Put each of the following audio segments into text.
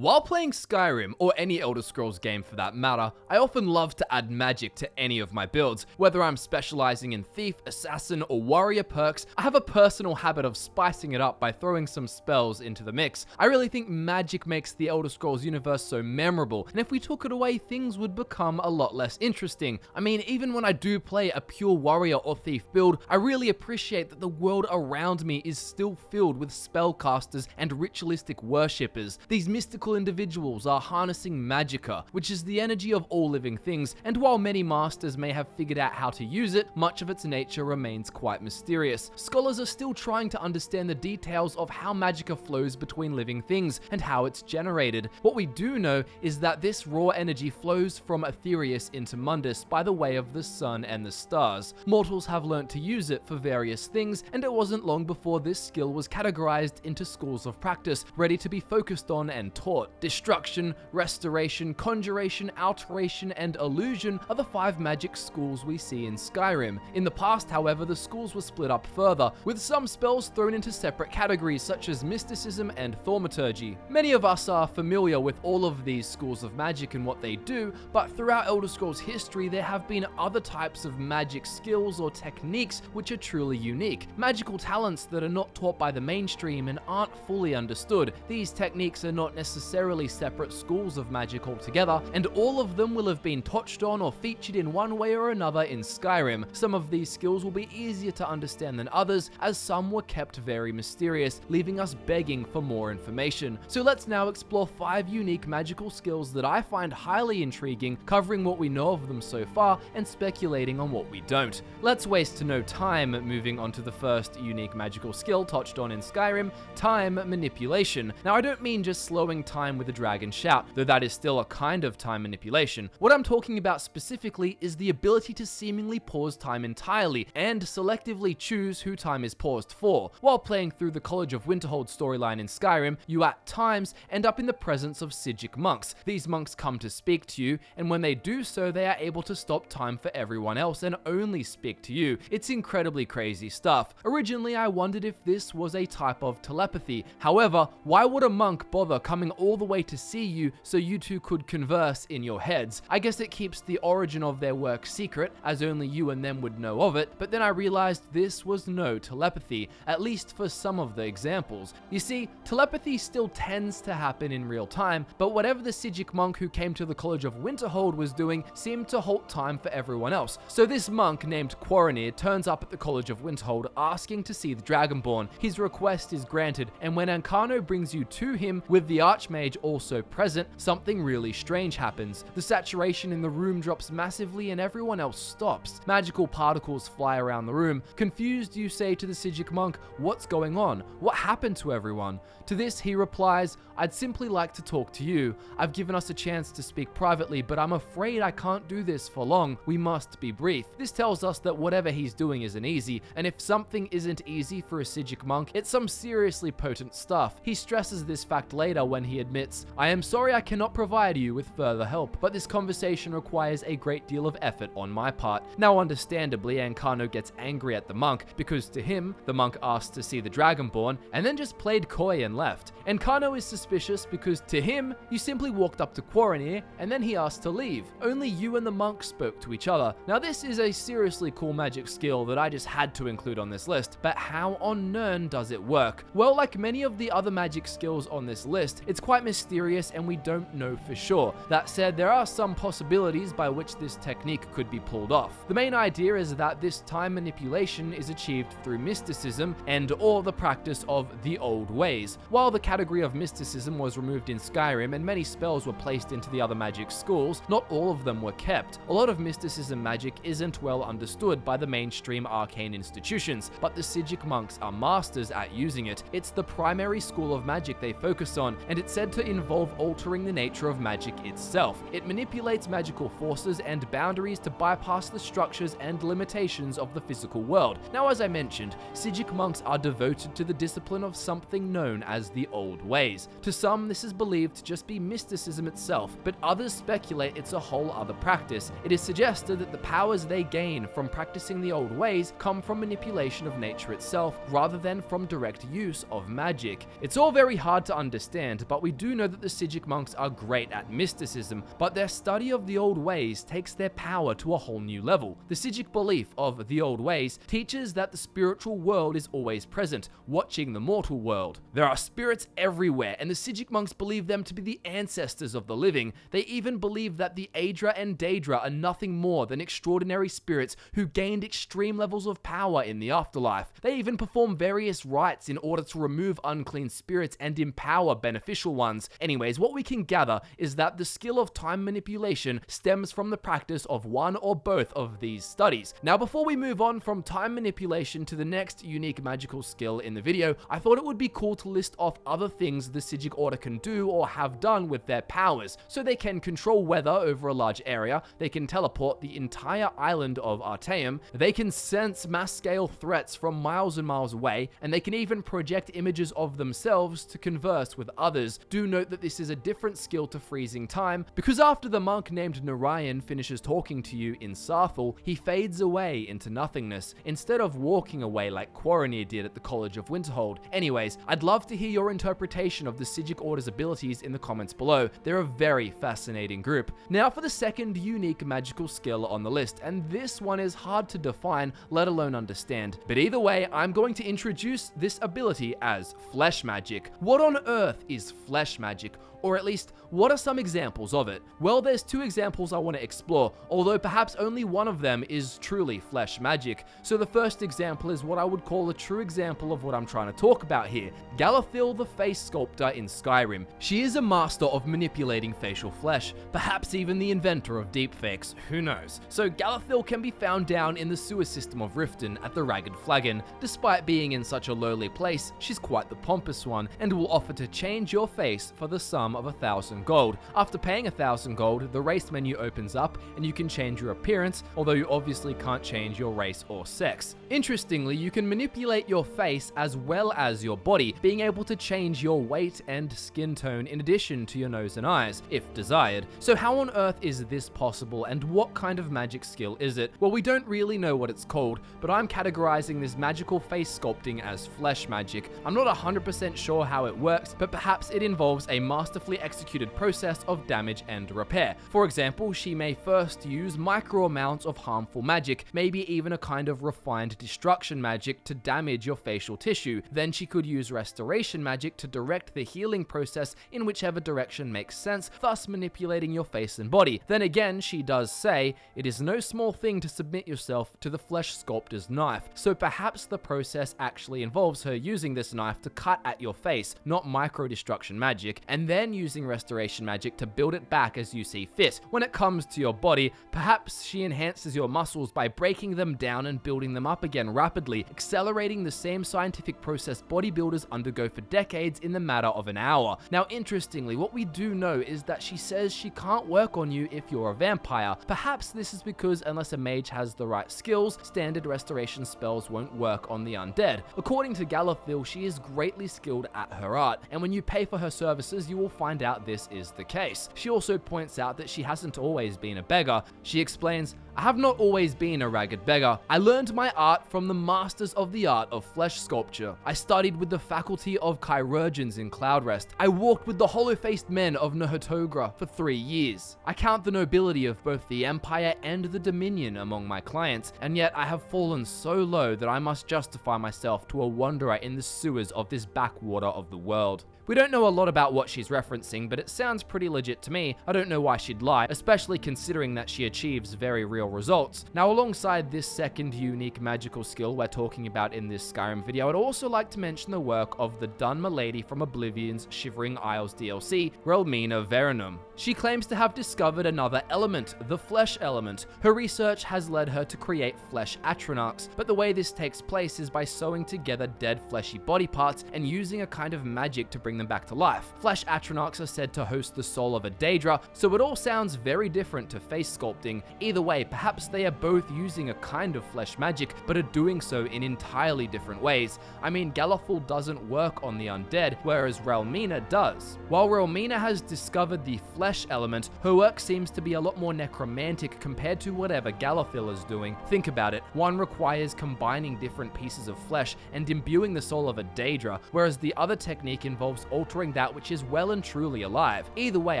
While playing Skyrim, or any Elder Scrolls game for that matter, I often love to add magic to any of my builds. Whether I'm specializing in thief, assassin, or warrior perks, I have a personal habit of spicing it up by throwing some spells into the mix. I really think magic makes the Elder Scrolls universe so memorable, and if we took it away, things would become a lot less interesting. I mean, even when I do play a pure warrior or thief build, I really appreciate that the world around me is still filled with spellcasters and ritualistic worshippers. These mystical individuals are harnessing magicka, which is the energy of all living things, and while many masters may have figured out how to use it, much of its nature remains quite mysterious. Scholars are still trying to understand the details of how magicka flows between living things and how it's generated. What we do know is that this raw energy flows from Aetherius into Mundus by the way of the sun and the stars. Mortals have learnt to use it for various things, and it wasn't long before this skill was categorized into schools of practice, ready to be focused on and taught. Destruction, restoration, conjuration, alteration, and illusion are the 5 magic schools we see in Skyrim. In the past, however, the schools were split up further, with some spells thrown into separate categories such as mysticism and thaumaturgy. Many of us are familiar with all of these schools of magic and what they do, but throughout Elder Scrolls history, there have been other types of magic skills or techniques which are truly unique. Magical talents that are not taught by the mainstream and aren't fully understood. These techniques are not necessarily separate schools of magic altogether, and all of them will have been touched on or featured in one way or another in Skyrim. Some of these skills will be easier to understand than others, as some were kept very mysterious, leaving us begging for more information. So let's now explore 5 unique magical skills that I find highly intriguing, covering what we know of them so far and speculating on what we don't. Let's waste no time moving on to the first unique magical skill touched on in Skyrim, time manipulation. Now, I don't mean just slowing time with a dragon shout, though that is still a kind of time manipulation. What I'm talking about specifically is the ability to seemingly pause time entirely and selectively choose who time is paused for. While playing through the College of Winterhold storyline in Skyrim, you at times end up in the presence of Psijic monks. These monks come to speak to you, and when they do so, they are able to stop time for everyone else and only speak to you. It's incredibly crazy stuff. Originally, I wondered if this was a type of telepathy. However, why would a monk bother coming all the way to see you so you two could converse in your heads? I guess it keeps the origin of their work secret, as only you and them would know of it, but then I realized this was no telepathy, at least for some of the examples. You see, telepathy still tends to happen in real time, but whatever the Psijic monk who came to the College of Winterhold was doing seemed to halt time for everyone else. So this monk named Quaranir turns up at the College of Winterhold asking to see the Dragonborn. His request is granted, and when Ancano brings you to him with the Archmage also present, something really strange happens. The saturation in the room drops massively and everyone else stops. Magical particles fly around the room. Confused, you say to the Psijic monk, "What's going on? What happened to everyone?" To this, he replies, "I'd simply like to talk to you. I've given us a chance to speak privately, but I'm afraid I can't do this for long. We must be brief." This tells us that whatever he's doing isn't easy, and if something isn't easy for a Psijic monk, it's some seriously potent stuff. He stresses this fact later when he admits, "I am sorry I cannot provide you with further help, but this conversation requires a great deal of effort on my part." Now, understandably, Ancano gets angry at the monk, because to him, the monk asked to see the Dragonborn, and then just played coy and left. Ancano is suspicious because to him, you simply walked up to Quaranir, and then he asked to leave. Only you and the monk spoke to each other. Now, this is a seriously cool magic skill that I just had to include on this list, but how on Nirn does it work? Well, like many of the other magic skills on this list, it's quite mysterious and we don't know for sure. That said, there are some possibilities by which this technique could be pulled off. The main idea is that this time manipulation is achieved through mysticism and or the practice of the old ways. While the category of mysticism was removed in Skyrim and many spells were placed into the other magic schools, not all of them were kept. A lot of mysticism magic isn't well understood by the mainstream arcane institutions, but the Psijic monks are masters at using it. It's the primary school of magic they focus on, and it's said to involve altering the nature of magic itself. It manipulates magical forces and boundaries to bypass the structures and limitations of the physical world. Now, as I mentioned, Psijic monks are devoted to the discipline of something known as the old ways. To some, this is believed to just be mysticism itself, but others speculate it's a whole other practice. It is suggested that the powers they gain from practicing the old ways come from manipulation of nature itself, rather than from direct use of magic. It's all very hard to understand, but we we do know that the Psijic monks are great at mysticism, but their study of the old ways takes their power to a whole new level. The Psijic belief of the old ways teaches that the spiritual world is always present, watching the mortal world. There are spirits everywhere, and the Psijic monks believe them to be the ancestors of the living. They even believe that the Aedra and Daedra are nothing more than extraordinary spirits who gained extreme levels of power in the afterlife. They even perform various rites in order to remove unclean spirits and empower beneficial ones. Anyways, what we can gather is that the skill of time manipulation stems from the practice of one or both of these studies. Now, before we move on from time manipulation to the next unique magical skill in the video, I thought it would be cool to list off other things the Psijic Order can do or have done with their powers. So they can control weather over a large area, they can teleport the entire island of Artaeum, they can sense mass-scale threats from miles and miles away, and they can even project images of themselves to converse with others. Do note that this is a different skill to freezing time, because after the monk named Narayan finishes talking to you in Sarthal, he fades away into nothingness, instead of walking away like Quaranir did at the College of Winterhold. Anyways, I'd love to hear your interpretation of the Psijic Order's abilities in the comments below. They're a very fascinating group. Now for the second unique magical skill on the list, and this one is hard to define, let alone understand. But either way, I'm going to introduce this ability as flesh magic. What on earth is flesh magic? Or at least, what are some examples of it? Well, there's two examples I want to explore, although perhaps only one of them is truly flesh magic. So the first example is what I would call a true example of what I'm trying to talk about here. Gala, the face sculptor in Skyrim. She is a master of manipulating facial flesh, perhaps even the inventor of deepfakes, who knows. So Gala can be found down in the sewer system of Riften at the Ragged Flagon. Despite being in such a lowly place, she's quite the pompous one, and will offer to change your face for the sum of 1,000 gold. After paying 1,000 gold, the race menu opens up and you can change your appearance, although you obviously can't change your race or sex. Interestingly, you can manipulate your face as well as your body, being able to change your weight and skin tone in addition to your nose and eyes, if desired. So how on earth is this possible, and what kind of magic skill is it? Well, we don't really know what it's called, but I'm categorizing this magical face sculpting as flesh magic. I'm not 100% sure how it works, but perhaps it involves a masterfully executed process of damage and repair. For example, she may first use micro amounts of harmful magic, maybe even a kind of refined destruction magic to damage your facial tissue. Then she could use restoration magic to direct the healing process in whichever direction makes sense, thus manipulating your face and body. Then again, she does say, it is no small thing to submit yourself to the flesh sculptor's knife, so perhaps the process actually involves her using this knife to cut at your face, not micro destruction magic, and then using restoration magic to build it back as you see fit. When it comes to your body, perhaps she enhances your muscles by breaking them down and building them up again rapidly, accelerating the same scientific process bodybuilders undergo for decades in the matter of an hour. Now, interestingly, what we do know is that she says she can't work on you if you're a vampire. Perhaps this is because unless a mage has the right skills, standard restoration spells won't work on the undead. According to Galathil, she is greatly skilled at her art, and when you pay for her services, you will find out this is the case. She also points out that she hasn't always been a beggar. She explains, I have not always been a ragged beggar. I learned my art from the masters of the art of flesh sculpture. I studied with the faculty of chirurgeons in Cloudrest. I walked with the hollow-faced men of Nahatogra for 3 years. I count the nobility of both the Empire and the Dominion among my clients, and yet I have fallen so low that I must justify myself to a wanderer in the sewers of this backwater of the world. We don't know a lot about what she's referencing, but it sounds pretty legit to me. I don't know why she'd lie, especially considering that she achieves very real results. Now, alongside this second unique magical skill we're talking about in this Skyrim video, I'd also like to mention the work of the Dun Milady from Oblivion's Shivering Isles DLC, Relmina Verenum. She claims to have discovered another element, the flesh element. Her research has led her to create flesh atronachs, but the way this takes place is by sewing together dead fleshy body parts and using a kind of magic to bring them back to life. Flesh atronachs are said to host the soul of a Daedra, so it all sounds very different to face sculpting. Either way, perhaps they are both using a kind of flesh magic, but are doing so in entirely different ways. I mean, Gala doesn't work on the undead, whereas Realmina does. While Realmina has discovered the flesh element, her work seems to be a lot more necromantic compared to whatever Galafil is doing. Think about it, one requires combining different pieces of flesh and imbuing the soul of a Daedra, whereas the other technique involves altering that which is well and truly alive. Either way,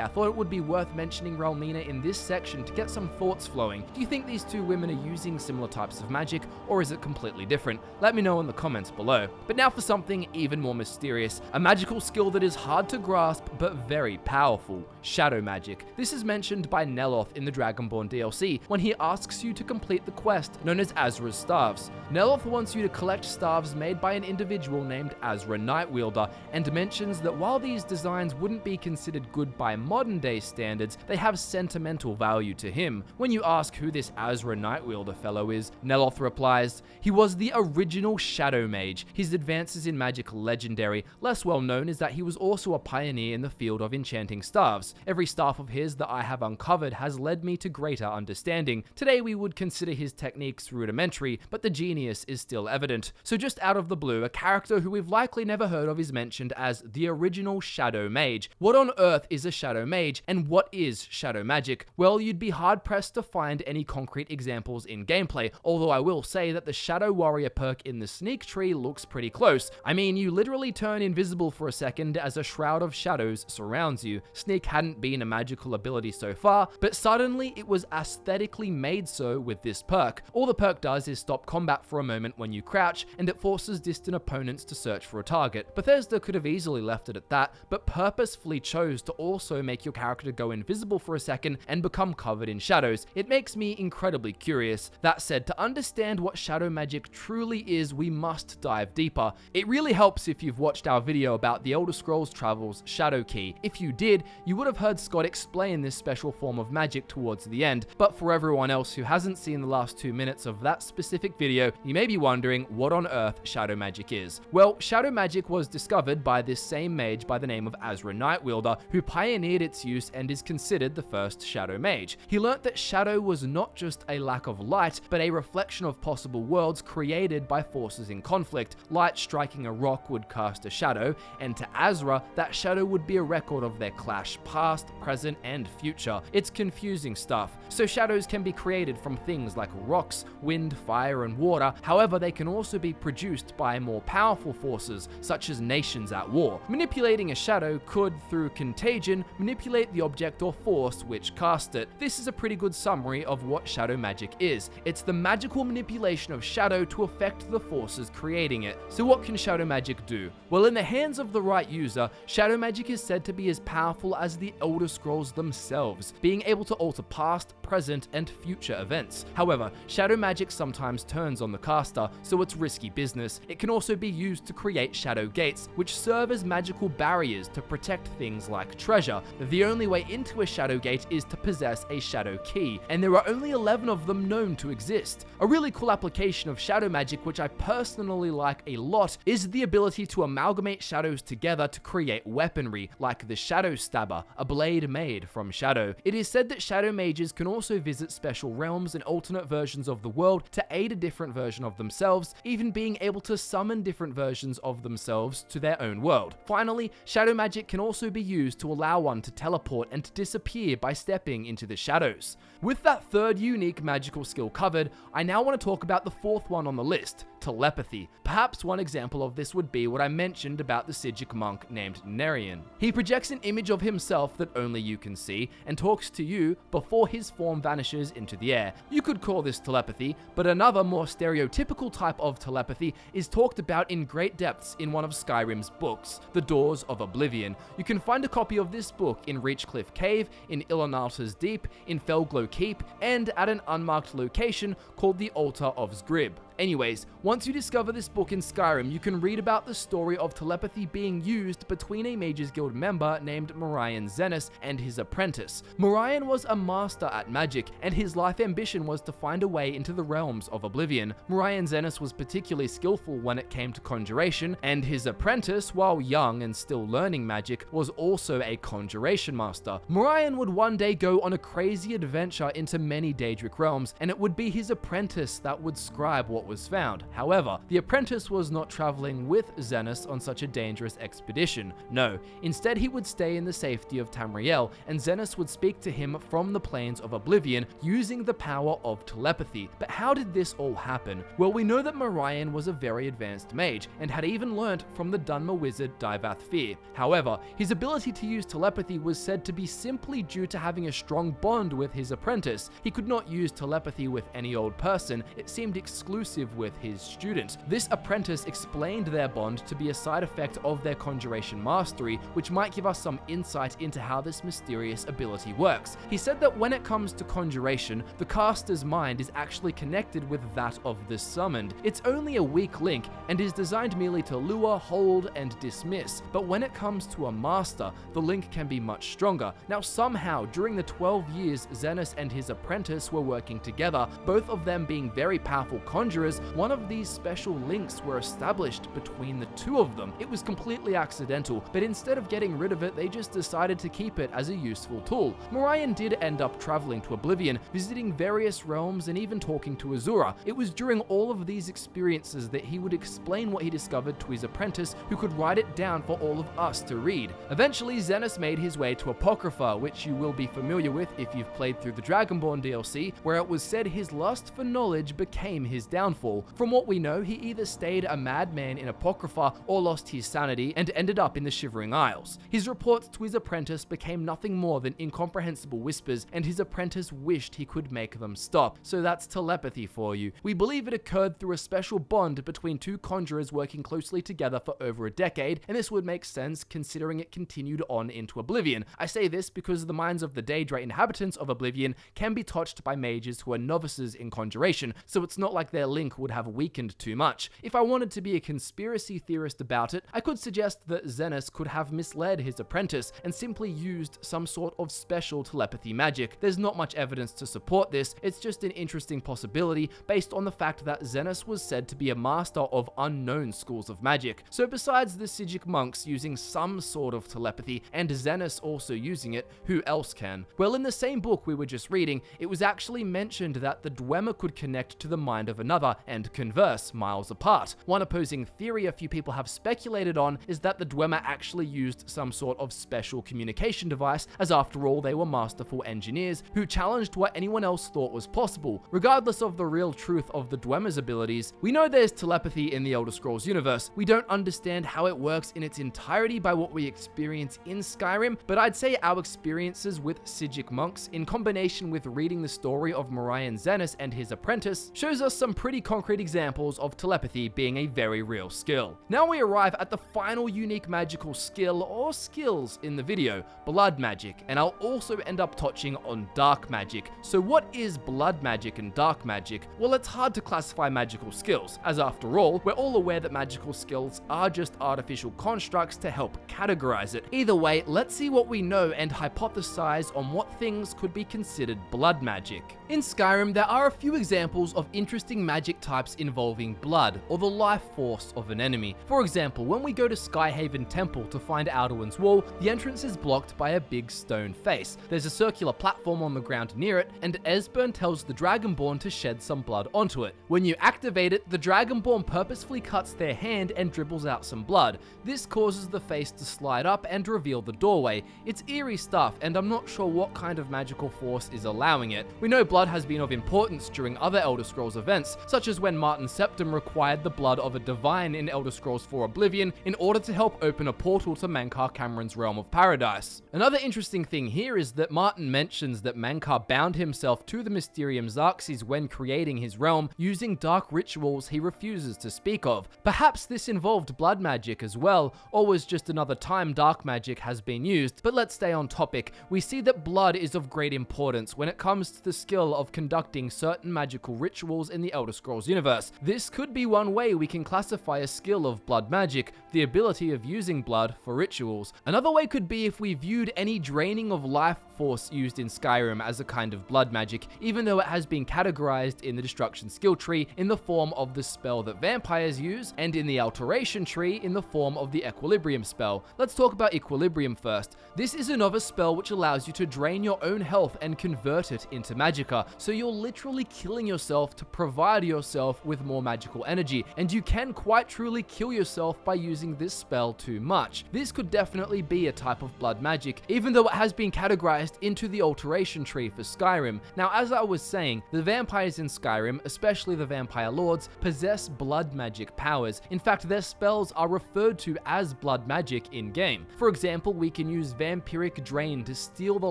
I thought it would be worth mentioning Realmina in this section to get some thoughts flowing. Do you think these two women are using similar types of magic, or is it completely different? Let me know in the comments below. But now for something even more mysterious, a magical skill that is hard to grasp but very powerful: shadow magic. This is mentioned by Neloth in the Dragonborn DLC when he asks you to complete the quest known as Azra's Staves. Neloth wants you to collect staves made by an individual named Azra Nightwielder, and mentions that while these designs wouldn't be considered good by modern day standards, they have sentimental value to him. When you ask who this Azra Nightwielder fellow is, Neloth replies, "He was the original Shadow Mage. His advances in magic legendary. Less well known is that he was also a pioneer in the field of enchanting staves. Every staff of his that I have uncovered has led me to greater understanding. Today we would consider his techniques rudimentary, but the genius is still evident." So just out of the blue, a character who we've likely never heard of is mentioned as the original Shadow Mage. What on earth is a Shadow Mage, and what is shadow magic? Well, you'd be hard pressed to find any concrete examples in gameplay, although I will say that the Shadow Warrior perk in the sneak tree looks pretty close. I mean, you literally turn invisible for a second as a shroud of shadows surrounds you. Sneak hadn't been a magical ability so far, but suddenly it was aesthetically made so with this perk. All the perk does is stop combat for a moment when you crouch, and it forces distant opponents to search for a target. Bethesda could have easily left it at that, but purposefully chose to also make your character go invisible for a second and become covered in shadows. It makes me incredibly curious. That said, to understand what shadow magic truly is, we must dive deeper. It really helps if you've watched our video about the Elder Scrolls Travel's Shadow Key. If you did, you would have heard Scott explain this special form of magic towards the end, but for everyone else who hasn't seen the last 2 minutes of that specific video, you may be wondering what on earth shadow magic is. Well, shadow magic was discovered by this same mage by the name of Azra Nightwielder, who pioneered its use and is considered the first shadow mage. He learnt that shadow was not just a lack of light, but a reflection of possible worlds created by forces in conflict. Light striking a rock would cast a shadow, and to Azra, that shadow would be a record of their clash, past, present, and future. It's confusing stuff. So shadows can be created from things like rocks, wind, fire, and water. However, they can also be produced by more powerful forces, such as nations at war. Manipulating a shadow could, through contagion, manipulate the object or force which cast it. This is a pretty good summary of what shadow magic is. It's the magical manipulation of shadow to affect the forces creating it. So what can shadow magic do? Well, in the hands of the right user, shadow magic is said to be as powerful as the Elder Scrolls themselves, being able to alter past, present, and future events. However, shadow magic sometimes turns on the caster, so it's risky business. It can also be used to create shadow gates, which serve as magical barriers to protect things like treasure. The only way into a shadow gate is to possess a shadow key, and there are only 11 of them known to exist. A really cool application of shadow magic, which I personally like a lot, is the ability to amalgamate shadows together to create weaponry, like the Shadow Stabber, a blade made from shadow. It is said that shadow mages can also visit special realms and alternate versions of the world to aid a different version of themselves, even being able to summon different versions of themselves to their own world. Finally, shadow magic can also be used to allow one to teleport and to disappear by stepping into the shadows. With that third unique magical skill covered, I now want to talk about the fourth one on the list, telepathy. Perhaps one example of this would be what I mentioned about the Sijic monk named Nerian. He projects an image of himself that only you can see and talks to you before his form vanishes into the air. You could call this telepathy, but another more stereotypical type of telepathy is talked about in great depths in one of Skyrim's books, The Doors of Oblivion. You can find a copy of this book in Reachcliff Cave, in Ilanalta's Deep, in Felglow Keep, and at an unmarked location called the Altar of Zgrib. Anyways, once you discover this book in Skyrim, you can read about the story of telepathy being used between a Mages Guild member named Morian Zenus and his apprentice. Morian was a master at magic, and his life ambition was to find a way into the realms of Oblivion. Morian Zenus was particularly skillful when it came to conjuration, and his apprentice, while young and still learning magic, was also a conjuration master. Morian would one day go on a crazy adventure into many Daedric realms, and it would be his apprentice that would scribe what was found. However, the apprentice was not traveling with Zenus on such a dangerous expedition. No, instead he would stay in the safety of Tamriel, and Zenus would speak to him from the plains of Oblivion using the power of telepathy. But how did this all happen? Well, we know that Morian was a very advanced mage, and had even learnt from the Dunmer wizard Divath Fear. However, his ability to use telepathy was said to be simply due to having a strong bond with his apprentice. He could not use telepathy with any old person, it seemed exclusive with his student. This apprentice explained their bond to be a side effect of their conjuration mastery, which might give us some insight into how this mysterious ability works. He said that when it comes to conjuration, the caster's mind is actually connected with that of the summoned. It's only a weak link and is designed merely to lure, hold, and dismiss. But when it comes to a master, the link can be much stronger. Now, somehow, during the 12 years Zenus and his apprentice were working together, both of them being very powerful conjurers, one of these special links were established between the two of them. It was completely accidental, but instead of getting rid of it, they just decided to keep it as a useful tool. Morian did end up traveling to Oblivion, visiting various realms, and even talking to Azura. It was during all of these experiences that he would explain what he discovered to his apprentice, who could write it down for all of us to read. Eventually, Zenus made his way to Apocrypha, which you will be familiar with if you've played through the Dragonborn DLC, where it was said his lust for knowledge became his downfall. From what we know, he either stayed a madman in Apocrypha or lost his sanity and ended up in the Shivering Isles. His reports to his apprentice became nothing more than incomprehensible whispers, and his apprentice wished he could make them stop. So that's telepathy for you. We believe it occurred through a special bond between two conjurers working closely together for over a decade, and this would make sense considering it continued on into Oblivion. I say this because the minds of the Daedra inhabitants of Oblivion can be touched by mages who are novices in conjuration, so it's not like their link would have weakened too much. If I wanted to be a conspiracy theorist about it, I could suggest that Zenus could have misled his apprentice and simply used some sort of special telepathy magic. There's not much evidence to support this, it's just an interesting possibility based on the fact that Zenus was said to be a master of unknown schools of magic. So besides the Sijic monks using some sort of telepathy and Zenus also using it, who else can? Well, in the same book we were just reading, it was actually mentioned that the Dwemer could connect to the mind of another and converse miles apart. One opposing theory a few people have speculated on is that the Dwemer actually used some sort of special communication device, as after all they were masterful engineers who challenged what anyone else thought was possible. Regardless of the real truth of the Dwemer's abilities, we know there's telepathy in the Elder Scrolls universe. We don't understand how it works in its entirety by what we experience in Skyrim, but I'd say our experiences with Sijic monks, in combination with reading the story of Morian Zenus and his apprentice, shows us some pretty concrete examples of telepathy being a very real skill. Now we arrive at the final unique magical skill or skills in the video, blood magic, and I'll also end up touching on dark magic. So what is blood magic and dark magic? Well, it's hard to classify magical skills, as after all, we're all aware that magical skills are just artificial constructs to help categorize it. Either way, let's see what we know and hypothesize on what things could be considered blood magic. In Skyrim, there are a few examples of interesting magic types involving blood, or the life force of an enemy. For example, when we go to Skyhaven Temple to find Alduin's Wall, the entrance is blocked by a big stone face. There's a circular platform on the ground near it, and Esbern tells the Dragonborn to shed some blood onto it. When you activate it, the Dragonborn purposefully cuts their hand and dribbles out some blood. This causes the face to slide up and reveal the doorway. It's eerie stuff, and I'm not sure what kind of magical force is allowing it. We know blood has been of importance during other Elder Scrolls events, such as when Martin Septim required the blood of a divine in Elder Scrolls 4 Oblivion in order to help open a portal to Mankar Cameron's Realm of Paradise. Another interesting thing here is that Martin mentions that Mankar bound himself to the Mysterium Xarxes when creating his realm using dark rituals he refuses to speak of. Perhaps this involved blood magic as well, or was just another time dark magic has been used, but let's stay on topic. We see that blood is of great importance when it comes to the skill of conducting certain magical rituals in the Elder Scrolls Scrolls universe. This could be one way we can classify a skill of blood magic, the ability of using blood for rituals. Another way could be if we viewed any draining of life force used in Skyrim as a kind of blood magic, even though it has been categorized in the destruction skill tree in the form of the spell that vampires use, and in the alteration tree in the form of the equilibrium spell. Let's talk about equilibrium first. This is another spell which allows you to drain your own health and convert it into magicka, so you're literally killing yourself to provide yourself with more magical energy, and you can quite truly kill yourself by using this spell too much. This could definitely be a type of blood magic, even though it has been categorized into the alteration tree for Skyrim. Now, as I was saying, the vampires in Skyrim, especially the vampire lords, possess blood magic powers. In fact, their spells are referred to as blood magic in-game. For example, we can use vampiric drain to steal the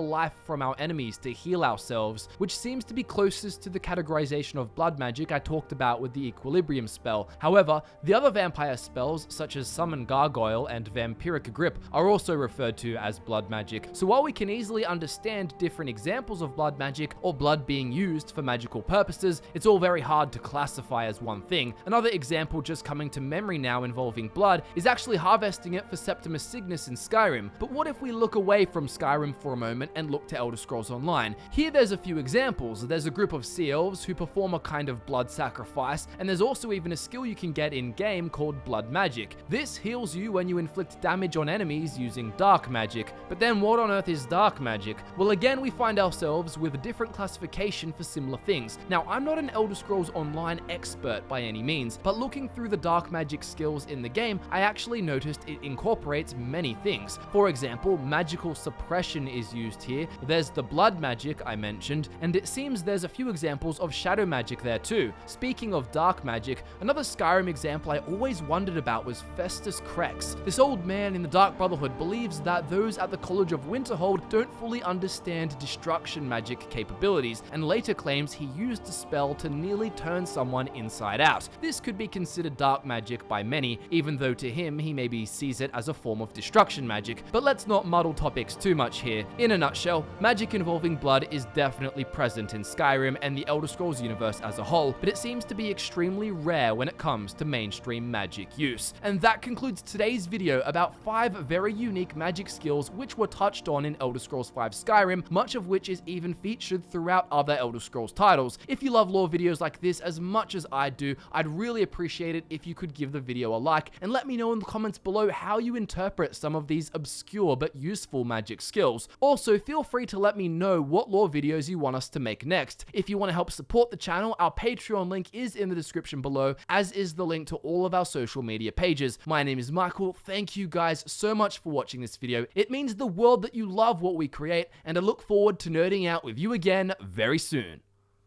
life from our enemies to heal ourselves, which seems to be closest to the categorization of blood magic I talked about with the equilibrium spell. However, the other vampire spells, such as Summon Gargoyle and Vampiric Grip, are also referred to as blood magic. So while we can easily understand different examples of blood magic or blood being used for magical purposes, it's all very hard to classify as one thing. Another example just coming to memory now involving blood is actually harvesting it for Septimus Signus in Skyrim. But what if we look away from Skyrim for a moment and look to Elder Scrolls Online? Here there's a few examples. There's a group of sea elves who perform a kind of blood sacrifice, and there's also even a skill you can get in-game called blood magic. This heals you when you inflict damage on enemies using dark magic. But then what on earth is dark magic? Well, again, we find ourselves with a different classification for similar things. Now, I'm not an Elder Scrolls Online expert by any means, but looking through the dark magic skills in the game, I actually noticed it incorporates many things. For example, magical suppression is used here, there's the blood magic I mentioned, and it seems there's a few examples of shadow magic there too. Speaking of dark magic, another Skyrim example I always wondered about was Festus Krex. This old man in the Dark Brotherhood believes that those at the College of Winterhold don't fully understand destruction magic capabilities, and later claims he used a spell to nearly turn someone inside out. This could be considered dark magic by many, even though to him he maybe sees it as a form of destruction magic. But let's not muddle topics too much here. In a nutshell, magic involving blood is definitely present in Skyrim and the Elder Scrolls universe as a whole, but it seems to be extremely rare when it comes to mainstream magic use. And that concludes today's video about 5 very unique magic skills which were touched on in Elder Scrolls V Skyrim, much of which is even featured throughout other Elder Scrolls titles. If you love lore videos like this as much as I do, I'd really appreciate it if you could give the video a like and let me know in the comments below how you interpret some of these obscure but useful magic skills. Also, feel free to let me know what lore videos you want us to make next. If you want to help support the channel, our Patreon link is in the description below, as is the link to all of our social media pages. My name is Michael. Thank you guys so much for watching this video. It means the world that you love what we create, and I look forward to nerding out with you again very soon.